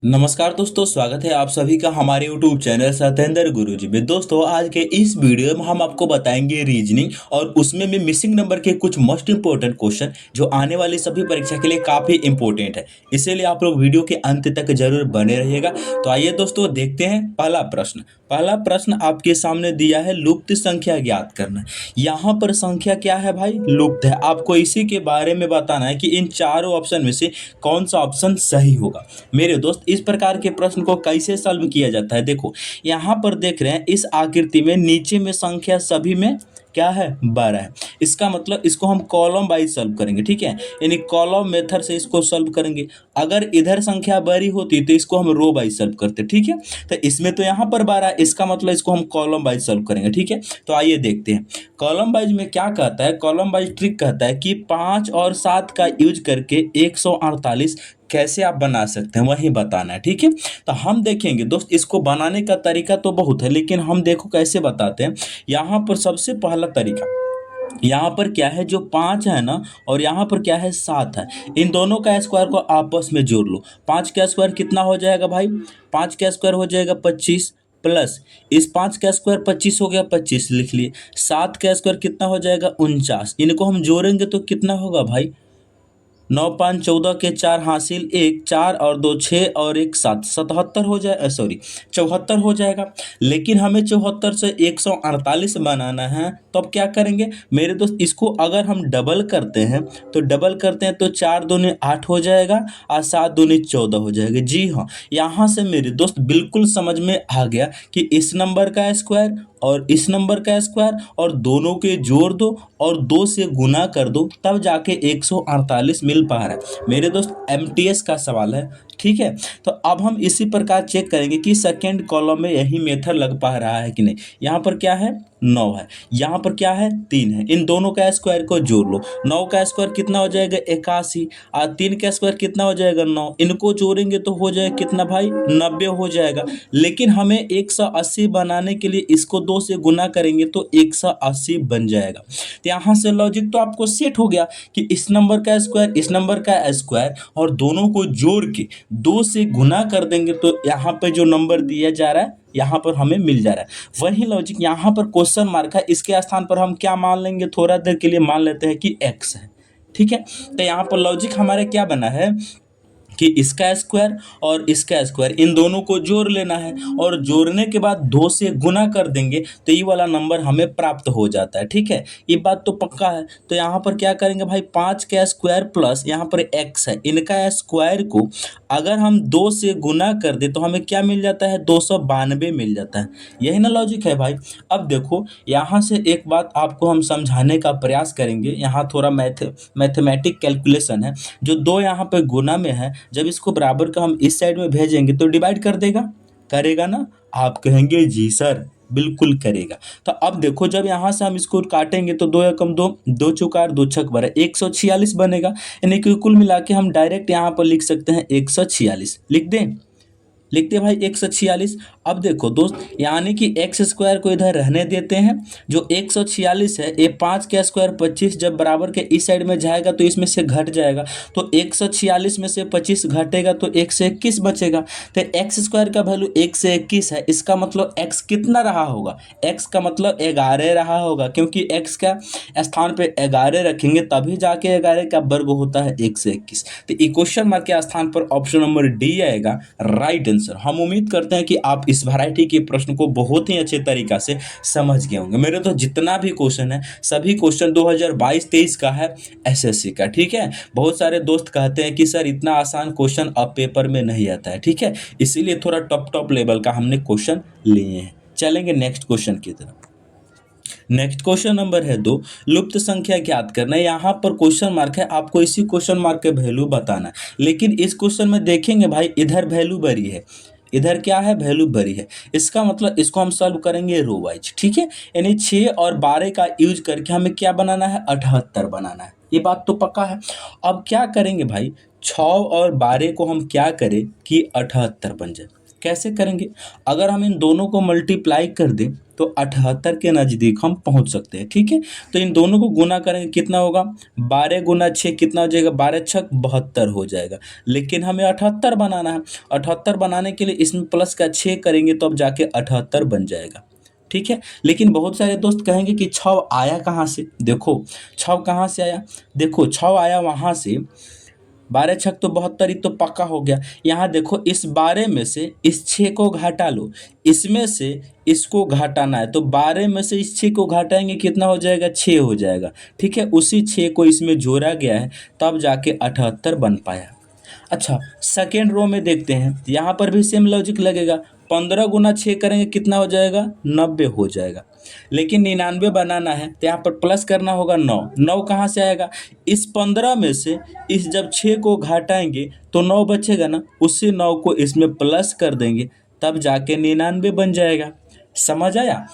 नमस्कार दोस्तों, स्वागत है आप सभी का हमारे YouTube चैनल सत्येंद्र गुरुजी में। दोस्तों, आज के इस वीडियो में हम आपको बताएंगे रीजनिंग और उसमें भी मिसिंग नंबर के कुछ मोस्ट इंपॉर्टेंट क्वेश्चन जो आने वाली सभी परीक्षा के लिए काफ़ी इंपॉर्टेंट है। इसीलिए आप लोग वीडियो के अंत तक जरूर बने रहिएगा। तो आइए दोस्तों, देखते हैं पहला प्रश्न आपके सामने दिया है, लुप्त संख्या ज्ञात करना। यहाँ पर संख्या क्या है भाई? लुप्त है। आपको इसी के बारे में बताना है कि इन चारों ऑप्शन में से कौन सा ऑप्शन सही होगा। मेरे दोस्त, इस प्रकार के प्रश्न को कैसे सॉल्व किया जाता है? देखो, यहाँ पर देख रहे हैं इस आकृति में नीचे में संख्या सभी में क्या है? 12 है। इसका मतलब इसको हम कॉलम वाइज सॉल्व करेंगे, ठीक है, यानी कॉलम मेथड से इसको सॉल्व करेंगे। अगर इधर संख्या बड़ी होती तो इसको हम रो वाइज सॉल्व करते, ठीक है। तो इसमें तो यहाँ पर 12 है, इसका मतलब इसको हम कॉलम वाइज सॉल्व करेंगे, ठीक है। तो आइए देखते हैं कॉलम वाइज में क्या कहता है। कॉलम वाइज ट्रिक कहता है कि 5 और 7 का यूज करके 148 कैसे आप बना सकते हैं, वही बताना है, ठीक है। तो हम देखेंगे दोस्त, इसको बनाने का तरीका तो बहुत है, लेकिन हम देखो कैसे बताते हैं। यहाँ पर सबसे पहला तरीका, यहाँ पर क्या है, जो 5 है ना, और यहाँ पर क्या है, 7 है, इन दोनों का स्क्वायर को आपस में जोड़ लो। 5 का स्क्वायर कितना हो जाएगा भाई? 5 का स्क्वायर हो जाएगा 25, प्लस इस 5 का स्क्वायर 25 हो गया, 25 लिख लिए। 7 का स्क्वायर कितना हो जाएगा? 49। इनको हम जोड़ेंगे तो कितना होगा भाई? 9 5 14 के 4 हासिल, 1 4 और 2 6 और 1 7, 77 हो जाए, सॉरी 74 हो जाएगा। लेकिन हमें 74 से 148 बनाना है, तो अब क्या करेंगे मेरे दोस्त? इसको अगर हम डबल करते हैं तो 4 दूनी 8 हो जाएगा और 7 दूनी 14 हो जाएगा। जी हाँ, यहाँ से मेरे दोस्त बिल्कुल समझ में आ गया कि इस नंबर का स्क्वायर और इस नंबर का स्क्वायर और दोनों के जोड़ दो और 2 से गुना कर दो, तब जाके 148 मिल पा रहा है। मेरे दोस्त, एमटीएस का सवाल है, ठीक है। तो अब हम इसी प्रकार चेक करेंगे कि सेकेंड कॉलम में यही मेथड लग पा रहा है कि नहीं। यहाँ पर क्या है? 9 है। यहाँ पर क्या है? 3 है। इन दोनों का स्क्वायर को जोड़ लो। 9 का स्क्वायर कितना हो जाएगा? 81। और 3 का स्क्वायर कितना हो जाएगा? 9। इनको जोड़ेंगे तो हो जाएगा कितना भाई? 90 हो जाएगा। लेकिन हमें 180 बनाने के लिए इसको 2 से गुना करेंगे तो 180 बन जाएगा। तो यहाँ से लॉजिक तो आपको सेट हो गया कि इस नंबर का स्क्वायर इस नंबर का स्क्वायर और दोनों को जोड़ के 2 से गुना कर देंगे तो यहाँ पे जो नंबर दिया जा रहा है यहाँ पर हमें मिल जा रहा है। वही लॉजिक यहाँ पर क्वेश्चन मार्क है, इसके स्थान पर हम क्या मान लेंगे? थोड़ा देर के लिए मान लेते हैं कि x है, ठीक है। तो यहाँ पर लॉजिक हमारे क्या बना है कि इसका स्क्वायर और इसका स्क्वायर इन दोनों को जोड़ लेना है, और जोड़ने के बाद 2 से गुना कर देंगे तो ये वाला नंबर हमें प्राप्त हो जाता है, ठीक है। ये बात तो पक्का है। तो यहाँ पर क्या करेंगे भाई? 5 का स्क्वायर प्लस यहाँ पर x है, इनका स्क्वायर को अगर हम 2 से गुना कर दे तो हमें क्या मिल जाता है? 292 मिल जाता है। यही ना लॉजिक है भाई। अब देखो, यहाँ से एक बात आपको हम समझाने का प्रयास करेंगे। यहाँ थोड़ा मैथमेटिक कैलकुलेशन है। जो 2 यहाँ पे गुना में है, जब इसको बराबर का हम इस साइड में भेजेंगे तो डिवाइड कर देगा, करेगा ना? आप कहेंगे जी सर, बिल्कुल करेगा। तो अब देखो, जब यहाँ से हम इसको काटेंगे तो 2 एकम 2, 2 चौका 2 छक 12, 146 बनेगा। यानी कि कुल मिला के हम डायरेक्ट यहाँ पर लिख सकते हैं 146। लिख दें? लिखते हैं भाई 146। अब देखो दोस्त, यानी कि एक्स स्क्वायर को इधर रहने देते हैं। जो 146 है, ये 5 का स्क्वायर 25 जब बराबर के इस साइड में जाएगा तो इसमें से घट जाएगा। तो 146 में से 25 घटेगा तो 1 से 21 बचेगा। तो एक्स स्क्वायर का वैल्यू 1 से 21 है। इसका मतलब एक्स कितना रहा होगा? एक्स का मतलब 11 रहा होगा, क्योंकि एक्स का स्थान पे 11 रखेंगे तभी जाके 11 का वर्ग होता है 1 से 21। तो ये क्वेश्चन मार्क के स्थान पर ऑप्शन नंबर डी आएगा, राइट आंसर। हम उम्मीद करते हैं कि आप इस वैरायटी के प्रश्न को बहुत ही अच्छे तरीका से समझ गए होंगे। मेरे तो जितना भी क्वेश्चन है सभी क्वेश्चन 2022-23 का है, एसएससी का, ठीक है। बहुत सारे दोस्त कहते हैं कि सर इतना आसान क्वेश्चन अब पेपर में नहीं आता है, ठीक है। इसीलिए थोड़ा टॉप लेवल का हमने क्वेश्चन लिए हैं। चलेंगे नेक्स्ट क्वेश्चन की तरफ। नेक्स्ट क्वेश्चन नंबर है 2, लुप्त संख्या ज्ञात करना है। यहाँ पर क्वेश्चन मार्क है, आपको इसी क्वेश्चन मार्क के वैल्यू बताना है। लेकिन इस क्वेश्चन में देखेंगे भाई, इधर वैल्यू बड़ी है, इधर क्या है? वैल्यू बड़ी है। इसका मतलब इसको हम सॉल्व करेंगे रो वाइज, ठीक है। यानी 6 और 12 का यूज करके हमें क्या बनाना है? 78 बनाना है। ये बात तो पक्का है। अब क्या करेंगे भाई? 6 और 12 को हम क्या करें कि 78 बन जाए। कैसे करेंगे? अगर हम इन दोनों को मल्टीप्लाई कर दें तो 78 के नज़दीक हम पहुंच सकते हैं, ठीक है। तो इन दोनों को गुना करेंगे, कितना होगा? 12 गुना 6 कितना हो जाएगा? 12 छक 72 हो जाएगा। लेकिन हमें 78 बनाना है। 78 बनाने के लिए इसमें प्लस का 6 करेंगे तो अब जाके 78 बन जाएगा, ठीक है। लेकिन बहुत सारे दोस्त कहेंगे कि 6 आया कहाँ से? देखो 6 कहाँ से आया? देखो 6 आया वहाँ से, 12 छक तो 72, ही तो पक्का हो गया। यहाँ देखो इस 12 में से इस 6 को घटा लो, इसमें से इसको घटाना है तो 12 में से इस 6 को घटाएंगे कितना हो जाएगा? 6 हो जाएगा, ठीक है। उसी 6 को इसमें जोड़ा गया है तब जाके 78 बन पाया। अच्छा, सेकेंड रो में देखते हैं, यहाँ पर भी सेम लॉजिक लगेगा। 15 गुना 6 करेंगे कितना हो जाएगा? 90 हो जाएगा। लेकिन 99 बनाना है तो यहाँ पर प्लस करना होगा 9। 9 कहाँ से आएगा? इस 15 में से इस जब 6 को घटाएंगे तो 9 बचेगा ना, उसी 9 को इसमें प्लस कर देंगे तब जाके 99 बन जाएगा। समझ आया?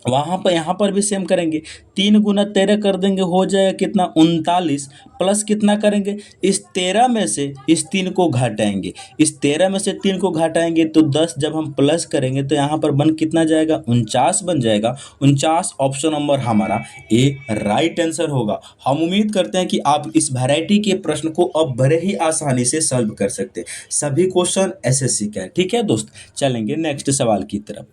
वहाँ पर यहाँ पर भी सेम करेंगे। 3 गुना 13 कर देंगे, हो जाएगा कितना? 39। प्लस कितना करेंगे? इस 13 में से इस 3 को घटाएंगे, इस 13 में से 3 को घटाएंगे तो 10 जब हम प्लस करेंगे तो यहाँ पर बन कितना जाएगा? 49 बन जाएगा। 49 ऑप्शन नंबर हमारा ए राइट आंसर होगा। हम उम्मीद करते हैं कि आप इस वैरायटी के प्रश्न को अब बड़े ही आसानी से सॉल्व कर सकते हैं। सभी क्वेश्चन एसएससी का है, ठीक है दोस्त। चलेंगे नेक्स्ट सवाल की तरफ।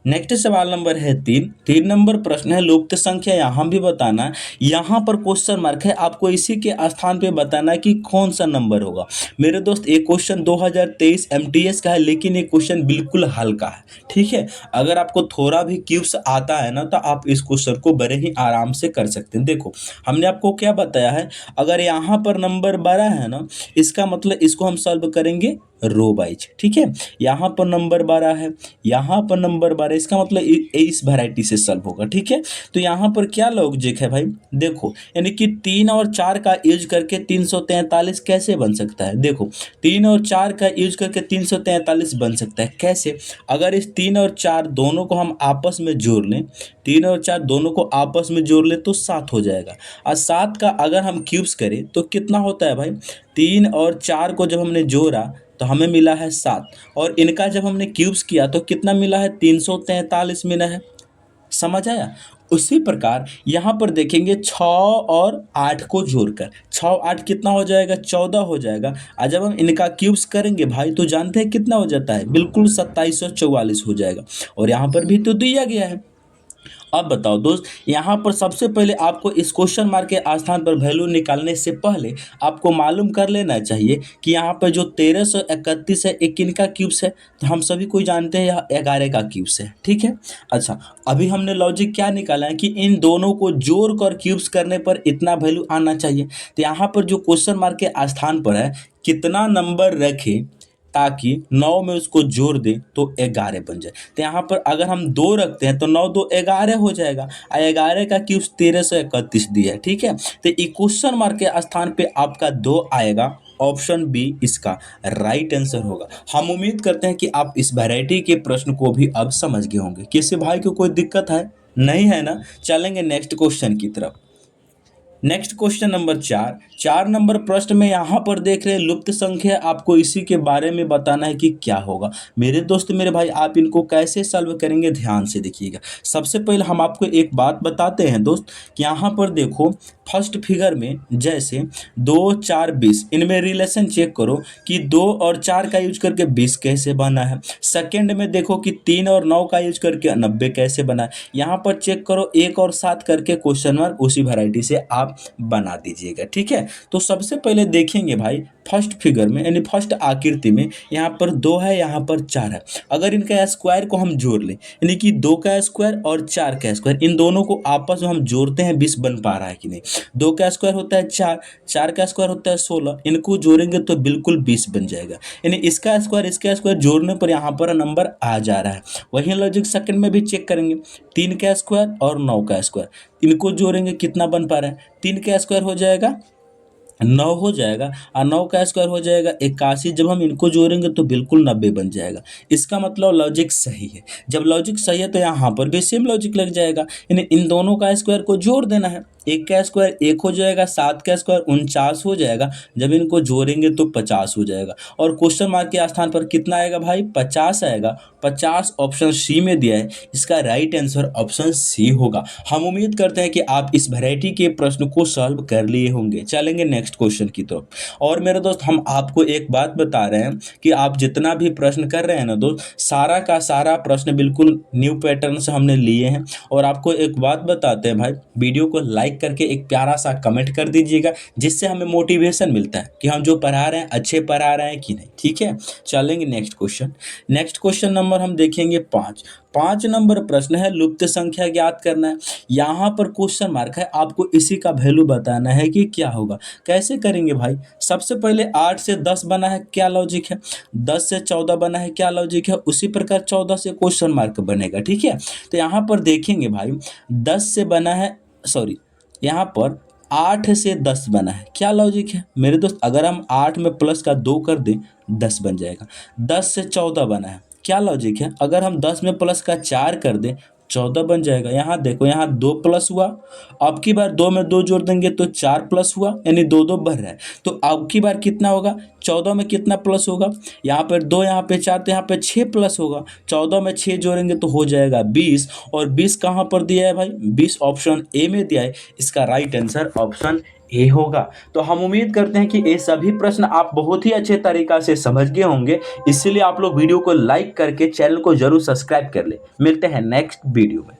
नेक्स्ट सवाल नंबर है 3 नंबर प्रश्न है लुप्त संख्या, यहाँ भी बताना है। यहाँ पर क्वेश्चन मार्क है, आपको इसी के स्थान पे बताना है कि कौन सा नंबर होगा। मेरे दोस्त एक क्वेश्चन 2023 एमटीएस का है, लेकिन ये क्वेश्चन बिल्कुल हल्का है, ठीक है। अगर आपको थोड़ा भी क्यूब्स आता है ना तो आप इस क्वेश्चन को बड़े ही आराम से कर सकते हैं। देखो हमने आपको क्या बताया है, अगर यहाँ पर नंबर 12 है ना, इसका मतलब इसको हम सॉल्व करेंगे रो वाइज, ठीक है। यहाँ पर नंबर 12 है, यहाँ पर नंबर 12, इसका मतलब इस वैरायटी से सॉल्व होगा, ठीक है। तो यहाँ पर क्या लॉजिक है भाई? देखो यानी कि 3 और 4 का यूज करके 343 कैसे बन सकता है? देखो 3 और 4 का यूज करके 343 बन सकता है कैसे? अगर इस 3 और 4 दोनों को हम आपस में जोड़ लें, 3 और 4 दोनों को आपस में जोड़ लें तो 7 हो जाएगा। और 7 का अगर हम क्यूब्स करें तो कितना होता है भाई? 3 और 4 को जब हमने जोड़ा तो हमें मिला है 7, और इनका जब हमने क्यूब्स किया तो कितना मिला है? 343 मिला है। समझ आया? उसी प्रकार यहाँ पर देखेंगे 6 और 8 को जोड़कर 6 8 कितना हो जाएगा? 14 हो जाएगा। और जब हम इनका क्यूब्स करेंगे भाई तो जानते हैं कितना हो जाता है? बिल्कुल 2744 हो जाएगा। और यहाँ पर भी तो दिया गया है। अब बताओ दोस्त, यहाँ पर सबसे पहले आपको इस क्वेश्चन मार्क के स्थान पर वैल्यू निकालने से पहले आपको मालूम कर लेना चाहिए कि यहाँ पर जो 1331 है एक किन का क्यूब्स है? तो हम सभी कोई जानते हैं यह 11 का क्यूब्स है, ठीक है। अच्छा, अभी हमने लॉजिक क्या निकाला है कि इन दोनों को जोड़ कर क्यूब्स करने पर इतना वैल्यू आना चाहिए। तो यहाँ पर जो क्वेश्चन मार्क के स्थान पर है, कितना नंबर रखें ताकि 9 में उसको जोड़ दें तो 11 बन जाए। तो यहाँ पर अगर हम 2 रखते हैं तो 9 2 11 हो जाएगा, और 11 का क्यूब 1331 दिया है, ठीक है। तो ये क्वेश्चन मार्क के स्थान पे आपका 2 आएगा। ऑप्शन बी इसका राइट आंसर होगा। हम उम्मीद करते हैं कि आप इस वैरायटी के प्रश्न को भी अब समझ गए होंगे। किसी भाई को कोई दिक्कत है? नहीं है ना? चलेंगे नेक्स्ट क्वेश्चन की तरफ। नेक्स्ट क्वेश्चन नंबर 4 नंबर प्रश्न में यहाँ पर देख रहे हैं लुप्त संख्या, आपको इसी के बारे में बताना है कि क्या होगा। मेरे दोस्त मेरे भाई, आप इनको कैसे सॉल्व करेंगे ध्यान से देखिएगा। सबसे पहले हम आपको एक बात बताते हैं दोस्त कि यहाँ पर देखो फर्स्ट फिगर में जैसे 2 4 20, इनमें रिलेशन चेक करो कि 2 और 4 का यूज करके 20 कैसे बना है। सेकेंड में देखो कि 3 और 9 का यूज करके 90 कैसे बना है। यहाँ पर चेक करो 1 और 7 करके क्वेश्चन मार्क उसी वैरायटी से आप बना दीजिएगा, ठीक है। तो सबसे पहले देखेंगे भाई फर्स्ट फिगर में यानी फर्स्ट आकृति में यहाँ पर 2 है, यहाँ पर 4 है। अगर इनका स्क्वायर को हम जोड़ लें यानी कि 2 का स्क्वायर और 4 का स्क्वायर, इन दोनों को आपस में हम जोड़ते हैं 20 बन पा रहा है कि नहीं। 2 का स्क्वायर होता है 4, 4 का स्क्वायर होता है 16, इनको जोड़ेंगे तो बिल्कुल 20 बन जाएगा। यानी इसका स्क्वायर जोड़ने पर यहाँ पर नंबर आ जा रहा है। वही लॉजिक सेकंड में भी चेक करेंगे, 3 का स्क्वायर और 9 का स्क्वायर, इनको जोड़ेंगे कितना बन पा रहा है? 3 का स्क्वायर हो जाएगा 9 हो जाएगा, और 9 का स्क्वायर हो जाएगा 81। जब हम इनको जोड़ेंगे तो बिल्कुल 90 बन जाएगा। इसका मतलब लॉजिक सही है। जब लॉजिक सही है तो यहाँ पर भी सेम लॉजिक लग जाएगा, यानी इन दोनों का स्क्वायर को जोड़ देना है। 1 का स्क्वायर 1 हो जाएगा, 7 का स्क्वायर 49 हो जाएगा, जब इनको जोड़ेंगे तो 50 हो जाएगा। और क्वेश्चन मार्क के स्थान पर कितना आएगा भाई, 50 आएगा। 50 ऑप्शन सी में दिया है, इसका राइट आंसर ऑप्शन सी होगा। हम उम्मीद करते हैं कि आप इस वैरायटी के प्रश्न को सॉल्व कर लिए होंगे। चलेंगे नेक्स्ट क्वेश्चन की तरफ। और मेरे दोस्त, हम आपको एक बात बता रहे हैं कि आप जितना भी प्रश्न कर रहे हैं ना दोस्त, सारा का सारा प्रश्न बिल्कुल न्यू पैटर्न से हमने लिए हैं। और आपको एक बात बताते हैं भाई, वीडियो को लाइक करके एक प्यारा सा कमेंट कर दीजिएगा, जिससे हमें मोटिवेशन मिलता है कि हम जो पढ़ा रहे हैं अच्छे पढ़ा रहे हैं कि नहीं। ठीक है, चलेंगे next question. Next question number हम देखेंगे 5 नंबर प्रश्न है, लुप्त संख्या ज्ञात करना है। यहाँ पर क्वेश्चन मार्क है, आपको इसी का वैल्यू बताना है कि क्या होगा। कैसे करेंगे भाई, सबसे पहले 8 से 10 बना है, क्या लॉजिक है। 10 से 14 बना है, क्या लॉजिक है। उसी प्रकार 14 से क्वेश्चन मार्क बनेगा। ठीक है, तो यहाँ पर देखेंगे भाई, 10 से बना है, सॉरी, यहाँ पर 8 से 10 बना है, क्या लॉजिक है मेरे दोस्त। अगर हम 8 में प्लस का 2 कर दें, 10 बन जाएगा। 10 से 14 बना है, क्या लॉजिक है। अगर हम 10 में प्लस का 4 कर दें, 14 बन जाएगा। यहाँ देखो, यहाँ 2 प्लस हुआ, अब की बार 2 में 2 जोड़ देंगे तो 4 प्लस हुआ, यानी 2 2 बढ़ रहा है। तो अब की बार कितना होगा, 14 में कितना प्लस होगा, यहाँ पर 2, यहाँ पे 4, तो यहाँ पे 6 प्लस होगा। 14 में 6 जोड़ेंगे तो हो जाएगा 20। और 20 कहाँ पर दिया है भाई, 20 ऑप्शन ए में दिया है। इसका राइट आंसर ऑप्शन ए होगा। तो हम उम्मीद करते हैं कि ये सभी प्रश्न आप बहुत ही अच्छे तरीका से समझ गए होंगे। इसीलिए आप लोग वीडियो को लाइक करके चैनल को जरूर सब्सक्राइब कर ले। मिलते हैं नेक्स्ट वीडियो में।